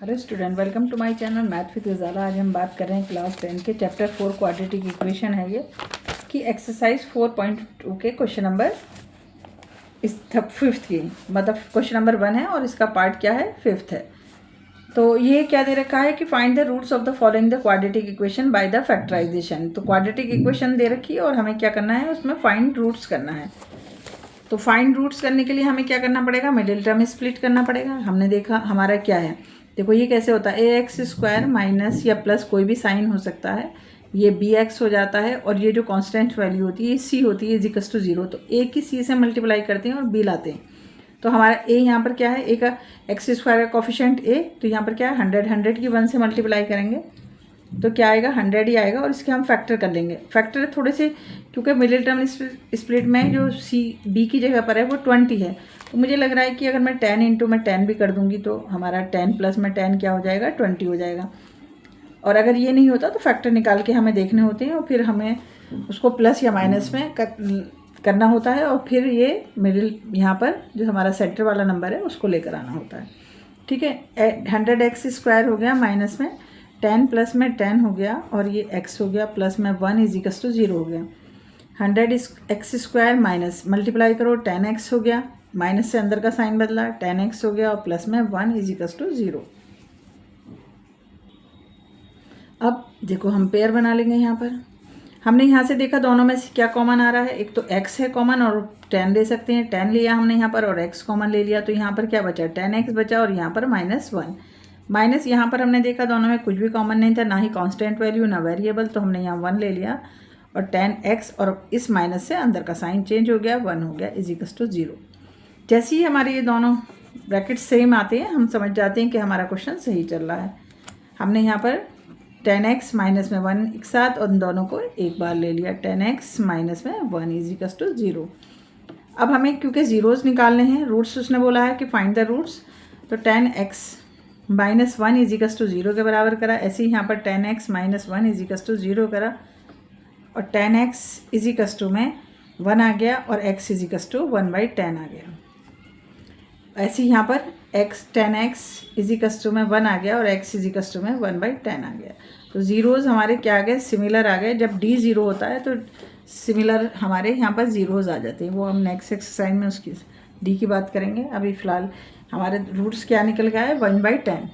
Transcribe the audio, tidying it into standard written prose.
Hello student, welcome to my channel math with Ujala. आज हम बात कर रहे हैं क्लास 10 के चैप्टर 4 क्वाड्रेटिक इक्वेशन है ये कि एक्सरसाइज 4.2 के क्वेश्चन नंबर इस फिफ्थ की, मतलब क्वेश्चन नंबर 1 है और इसका पार्ट क्या है, फिफ्थ है। तो ये क्या दे रखा है कि find the roots of the following the quadratic equation by the factorization. तो क्वाड्रेटिक इक्वेशन दे रखी है और हमें क्या करना है, उसमें फाइंड रूट्स करना है। तो फाइंड रूट्स करने के लिए हमें क्या करना पड़ेगा, मिडिल टर्म स्प्लिट करना पड़ेगा। हमने देखा हमारा क्या है, देखो ये कैसे होता है, ए एक्स स्क्वायर माइनस या प्लस कोई भी साइन हो सकता है, ये बी एक्स हो जाता है और ये जो कांस्टेंट वैल्यू होती है ये सी होती है, इज इक्वल्स टू 0। तो ए की सी से मल्टीप्लाई करते हैं और बी लाते हैं। तो हमारा ए यहाँ पर क्या है, ए का एक्स स्क्वायर का कोफिशिएंट ए, तो यहाँ पर क्या है 100 की 1 से मल्टीप्लाई करेंगे तो क्या आएगा, 100 ही आएगा। और इसके हम फैक्टर कर लेंगे। फैक्टर थोड़े से, क्योंकि मिडिल टर्म स्प्लिट में जो सी बी की जगह पर है वो 20 है, तो मुझे लग रहा है कि अगर मैं 10 इंटू मैं 10 भी कर दूंगी तो हमारा 10 प्लस में 10 क्या हो जाएगा, 20 हो जाएगा। और अगर ये नहीं होता तो फैक्टर निकाल के हमें देखने होते हैं और फिर हमें उसको प्लस या माइनस में करना होता है और फिर ये मिडिल यहाँ पर जो हमारा सेंटर वाला नंबर है उसको लेकर आना होता है। ठीक है, 100x स्क्वायर हो गया, माइनस में 10 प्लस में 10 हो गया और ये x हो गया, प्लस में 1 इज इक्वल्स टू 0 हो गया। 100x स्क्वायर माइनस मल्टीप्लाई करो 10x हो गया, माइनस से अंदर का साइन बदला, 10x हो गया और प्लस में 1 इज इक्वल्स टू 0। अब देखो हम पेयर बना लेंगे। यहाँ पर हमने यहाँ से देखा दोनों में से क्या कॉमन आ रहा है, एक तो x है कॉमन और 10 ले सकते हैं, 10 लिया हमने यहाँ पर और x कॉमन ले लिया, तो यहाँ पर क्या बचा, 10x बचा और यहाँ पर -1। माइनस यहाँ पर हमने देखा दोनों में कुछ भी कॉमन नहीं था, ना ही कांस्टेंट वैल्यू ना वेरिएबल, तो हमने यहाँ 1 ले लिया और 10x और इस माइनस से अंदर का साइन चेंज हो गया, 1 हो गया इज इक्वल्स टू 0। जैसे ही हमारे ये दोनों ब्रैकेट सेम आते हैं हम समझ जाते हैं कि हमारा क्वेश्चन सही चल रहा है। हमने यहाँ पर 10x माइनस में 1 एक साथ और दोनों को एक बार ले लिया, 10x माइनस में 1 इज इक्वल्स टू 0। अब हमें क्योंकि ज़ीरोज़ निकालने हैं, रूट्स उसने बोला है कि फाइंड द रूट्स, तो 10x minus 1 is equals to 0 के बराबर करा। ऐसे ही यहाँ पर 10x minus 1 is equals to 0 करा और 10x इज इक्वल्स टू में 1 आ गया और x इज इक्वल्स टू 1/10 आ गया। ऐसे ही यहाँ पर 10x इज इक्वल्स टू में 1 आ गया और x इज इक्वल्स टू में 1/10 आ गया। तो ज़ीरोज़ हमारे क्या आ गए, सिमिलर आ गए। जब d 0 होता है तो सिमिलर हमारे यहाँ पर ज़ीरोज़ आ जाते हैं, वो हम नेक्स्ट एक्सरसाइज में उसकी d की बात करेंगे। अभी फ़िलहाल हमारे रूट्स क्या निकल गया है, 1/10।